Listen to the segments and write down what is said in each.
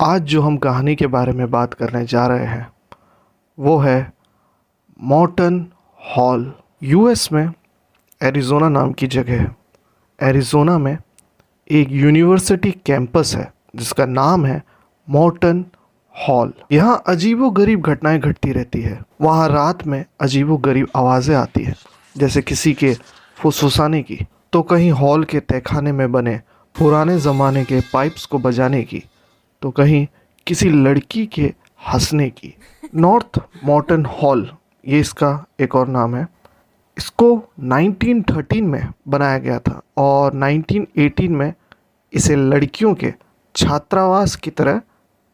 आज जो हम कहानी के बारे में बात करने जा रहे हैं वो है मॉर्टन हॉल। यूएस में एरिज़ोना नाम की जगह है। एरिज़ोना में एक यूनिवर्सिटी कैंपस है जिसका नाम है मॉर्टन हॉल। यहाँ अजीबोगरीब घटनाएं घटती रहती है। वहाँ रात में अजीबोगरीब आवाज़ें आती हैं, जैसे किसी के फुसफुसाने की, तो कहीं हॉल के तहखाने में बने पुराने ज़माने के पाइप्स को बजाने की, तो कहीं किसी लड़की के हंसने की। नॉर्थ मॉर्टन हॉल, ये इसका एक और नाम है। इसको 1913 में बनाया गया था और 1918 में इसे लड़कियों के छात्रावास की तरह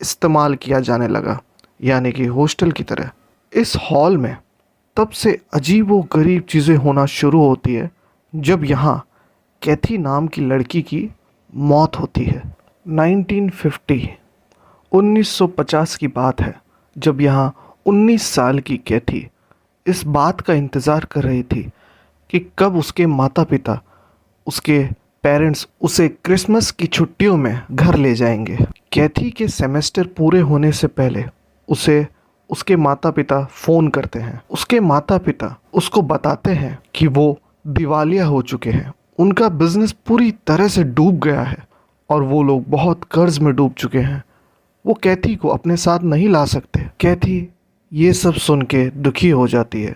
इस्तेमाल किया जाने लगा, यानी कि हॉस्टल की तरह। इस हॉल में तब से अजीब व गरीब चीज़ें होना शुरू होती है जब यहाँ कैथी नाम की लड़की की मौत होती है। 1950 की बात है, जब यहाँ 19 साल की कैथी इस बात का इंतज़ार कर रही थी कि कब उसके माता पिता, उसके पेरेंट्स उसे क्रिसमस की छुट्टियों में घर ले जाएंगे। कैथी के सेमेस्टर पूरे होने से पहले उसे उसके माता पिता फ़ोन करते हैं। उसके माता पिता उसको बताते हैं कि वो दिवालिया हो चुके हैं, उनका बिजनेस पूरी तरह से डूब गया है और वो लोग बहुत कर्ज में डूब चुके हैं। वो कैथी को अपने साथ नहीं ला सकते। कैथी ये सब सुन के दुखी हो जाती है।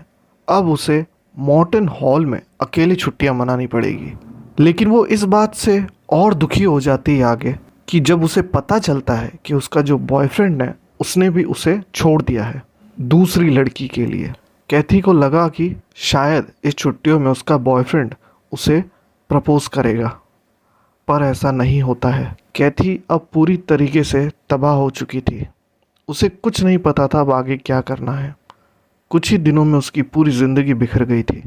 अब उसे मॉर्टन हॉल में अकेली छुट्टियां मनानी पड़ेगी। लेकिन वो इस बात से और दुखी हो जाती है आगे कि जब उसे पता चलता है कि उसका जो बॉयफ्रेंड है उसने भी उसे छोड़ दिया है दूसरी लड़की के लिए। कैथी को लगा कि शायद इस छुट्टियों में उसका बॉयफ्रेंड उसे प्रपोज करेगा, पर ऐसा नहीं होता है। कैथी अब पूरी तरीके से तबाह हो चुकी थी। उसे कुछ नहीं पता था अब आगे क्या करना है। कुछ ही दिनों में उसकी पूरी ज़िंदगी बिखर गई थी।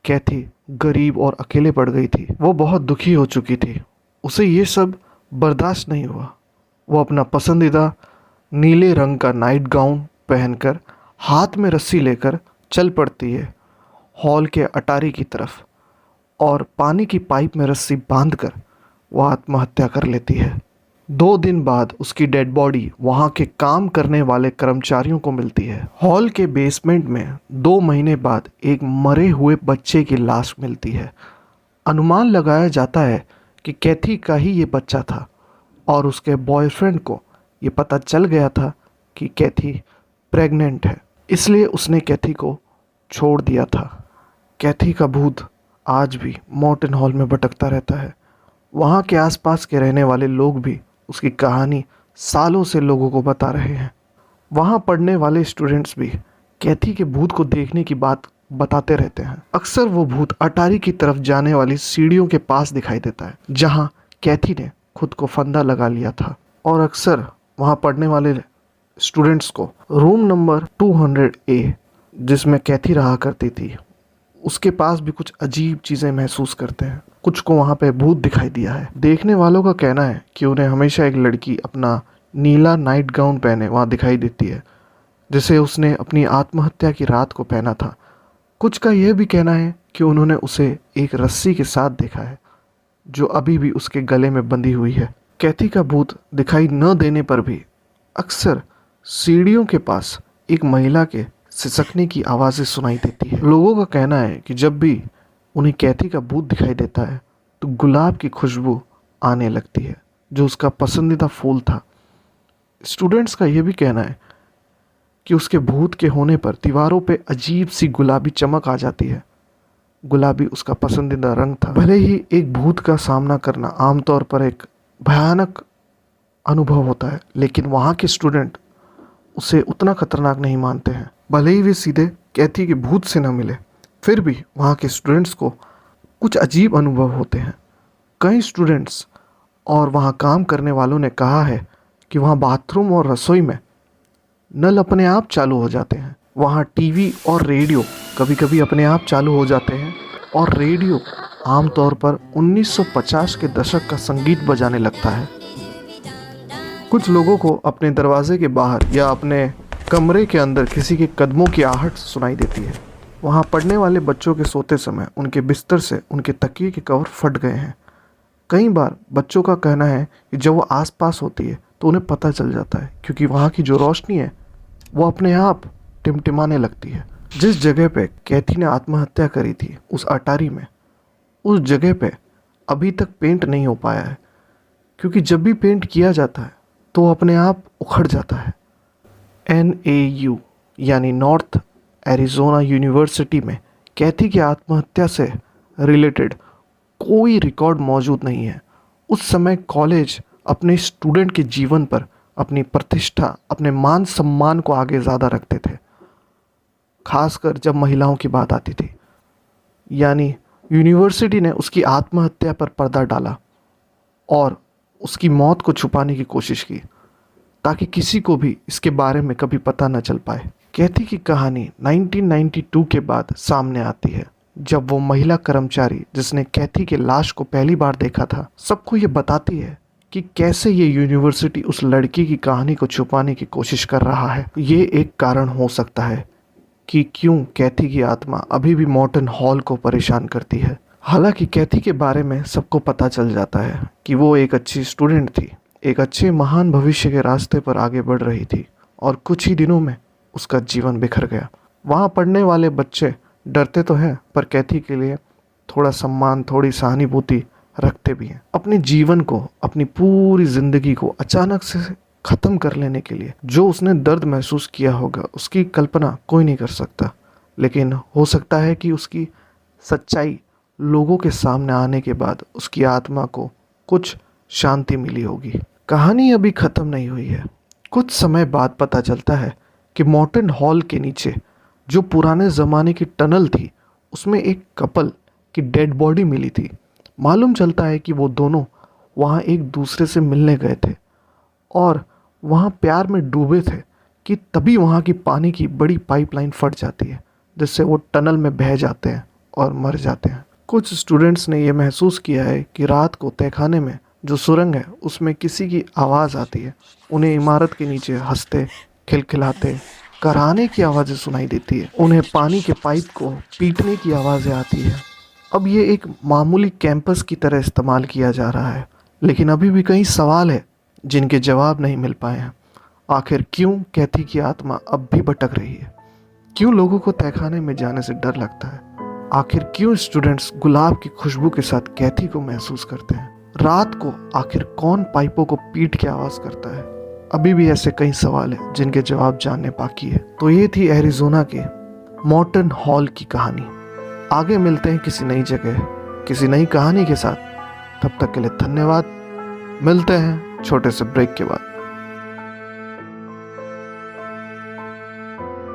कैथी गरीब और अकेले पड़ गई थी। वो बहुत दुखी हो चुकी थी। उसे ये सब बर्दाश्त नहीं हुआ। वो अपना पसंदीदा नीले रंग का नाइट गाउन पहनकर हाथ में रस्सी लेकर चल पड़ती है हॉल के अटारी की तरफ, और पानी की पाइप में रस्सी बांधकर वो आत्महत्या कर लेती है। 2 दिन बाद उसकी डेड बॉडी वहाँ के काम करने वाले कर्मचारियों को मिलती है। हॉल के बेसमेंट में 2 महीने बाद एक मरे हुए बच्चे की लाश मिलती है। अनुमान लगाया जाता है कि कैथी का ही ये बच्चा था और उसके बॉयफ्रेंड को ये पता चल गया था कि कैथी प्रेग्नेंट है, इसलिए उसने कैथी को छोड़ दिया था। कैथी का भूत आज भी मॉर्टन हॉल में भटकता रहता है। वहाँ के आसपास के रहने वाले लोग भी उसकी कहानी सालों से लोगों को बता रहे हैं। वहाँ पढ़ने वाले स्टूडेंट्स भी कैथी के भूत को देखने की बात बताते रहते हैं। अक्सर वो भूत अटारी की तरफ जाने वाली सीढ़ियों के पास दिखाई देता है, जहाँ कैथी ने खुद को फंदा लगा लिया था। और अक्सर वहाँ पढ़ने वाले स्टूडेंट्स को रूम नंबर 200A, जिसमें कैथी रहा करती थी, उसके पास भी कुछ अजीब चीज़ें महसूस करते हैं। कुछ को वहाँ पे भूत दिखाई दिया है। देखने वालों का कहना है कि उन्हें हमेशा एक लड़की अपना नीला नाइट गाउन पहने वहाँ दिखाई देती है, जिसे उसने अपनी आत्महत्या की रात को पहना था। कुछ का यह भी कहना है कि उन्होंने उसे एक रस्सी के साथ देखा है, जो अभी भी उसके गले में बंधी हुई है। कैथी का भूत दिखाई न देने पर भी अक्सर सीढ़ियों के पास एक महिला के सिसकने की आवाज़ें सुनाई देती है। लोगों का कहना है कि जब भी उन्हें कैथी का भूत दिखाई देता है तो गुलाब की खुशबू आने लगती है, जो उसका पसंदीदा फूल था। स्टूडेंट्स का यह भी कहना है कि उसके भूत के होने पर दीवारों पे अजीब सी गुलाबी चमक आ जाती है। गुलाबी उसका पसंदीदा रंग था। भले ही एक भूत का सामना करना आमतौर पर एक भयानक अनुभव होता है, लेकिन वहाँ के स्टूडेंट उसे उतना खतरनाक नहीं मानते हैं। भले ही वे सीधे कैथी के भूत से न मिले, फिर भी वहाँ के स्टूडेंट्स को कुछ अजीब अनुभव होते हैं। कई स्टूडेंट्स और वहाँ काम करने वालों ने कहा है कि वहाँ बाथरूम और रसोई में नल अपने आप चालू हो जाते हैं। वहाँ टीवी और रेडियो कभी कभी अपने आप चालू हो जाते हैं, और रेडियो आमतौर पर 1950 के दशक का संगीत बजाने लगता है। कुछ लोगों को अपने दरवाजे के बाहर या अपने कमरे के अंदर किसी के कदमों की आहट सुनाई देती है। वहाँ पढ़ने वाले बच्चों के सोते समय उनके बिस्तर से उनके तकिए के कवर फट गए हैं। कई बार बच्चों का कहना है कि जब वो आसपास होती है तो उन्हें पता चल जाता है, क्योंकि वहाँ की जो रोशनी है वो अपने आप टिमटिमाने लगती है। जिस जगह पे कैथी ने आत्महत्या करी थी, उस अटारी में, उस जगह पे अभी तक पेंट नहीं हो पाया है, क्योंकि जब भी पेंट किया जाता है तो वो अपने आप उखड़ जाता है। NAU यानी नॉर्थ एरिजोना यूनिवर्सिटी में कैथी की आत्महत्या से रिलेटेड कोई रिकॉर्ड मौजूद नहीं है। उस समय कॉलेज अपने स्टूडेंट के जीवन पर अपनी प्रतिष्ठा, अपने मान सम्मान को आगे ज़्यादा रखते थे, खासकर जब महिलाओं की बात आती थी। यानी यूनिवर्सिटी ने उसकी आत्महत्या पर पर्दा डाला और उसकी मौत को छुपाने की कोशिश की, ताकि किसी को भी इसके बारे में कभी पता न चल पाए। कैथी की कहानी 1992 के बाद सामने आती है, जब वो महिला कर्मचारी जिसने कैथी के लाश को पहली बार देखा था, सबको ये बताती है कि कैसे ये यूनिवर्सिटी उस लड़की की कहानी को छुपाने की कोशिश कर रहा है। ये एक कारण हो सकता है कि क्यों कैथी की आत्मा अभी भी मॉर्टन हॉल को परेशान करती है। हालांकि कैथी के बारे में सबको पता चल जाता है कि वो एक अच्छी स्टूडेंट थी, एक अच्छे महान भविष्य के रास्ते पर आगे बढ़ रही थी, और कुछ ही दिनों में उसका जीवन बिखर गया। वहाँ पढ़ने वाले बच्चे डरते तो हैं, पर कैथी के लिए थोड़ा सम्मान, थोड़ी सहानुभूति रखते भी हैं। अपने जीवन को, अपनी पूरी ज़िंदगी को अचानक से ख़त्म कर लेने के लिए जो उसने दर्द महसूस किया होगा, उसकी कल्पना कोई नहीं कर सकता। लेकिन हो सकता है कि उसकी सच्चाई लोगों के सामने आने के बाद उसकी आत्मा को कुछ शांति मिली होगी। कहानी अभी ख़त्म नहीं हुई है। कुछ समय बाद पता चलता है कि मॉर्टन हॉल के नीचे जो पुराने ज़माने की टनल थी, उसमें एक कपल की डेड बॉडी मिली थी। मालूम चलता है कि वो दोनों वहाँ एक दूसरे से मिलने गए थे और वहाँ प्यार में डूबे थे कि तभी वहाँ की पानी की बड़ी पाइपलाइन फट जाती है, जिससे वो टनल में बह जाते हैं और मर जाते हैं। कुछ स्टूडेंट्स ने ये महसूस किया है कि रात को तहखाने में जो सुरंग है उसमें किसी की आवाज़ आती है। उन्हें इमारत के नीचे हंसते, खिलखिलाते, कराहने की आवाज़ें सुनाई देती है। उन्हें पानी के पाइप को पीटने की आवाज़ें आती है। अब ये एक मामूली कैंपस की तरह इस्तेमाल किया जा रहा है, लेकिन अभी भी कई सवाल है जिनके जवाब नहीं मिल पाए हैं। आखिर क्यों कैथी की आत्मा अब भी भटक रही है? क्यों लोगों को तहखाने में जाने से डर लगता है? आखिर क्यों स्टूडेंट्स गुलाब की खुशबू के साथ कैथी को महसूस करते हैं? रात को आखिर कौन पाइपों को पीट के आवाज़ करता है? अभी भी ऐसे कई सवाल हैं जिनके जवाब जानने बाकी है। तो ये थी एरिजोना के मॉर्टन हॉल की कहानी। आगे मिलते हैं किसी नई जगह, किसी नई कहानी के साथ। तब तक के लिए धन्यवाद। मिलते हैं छोटे से ब्रेक के बाद।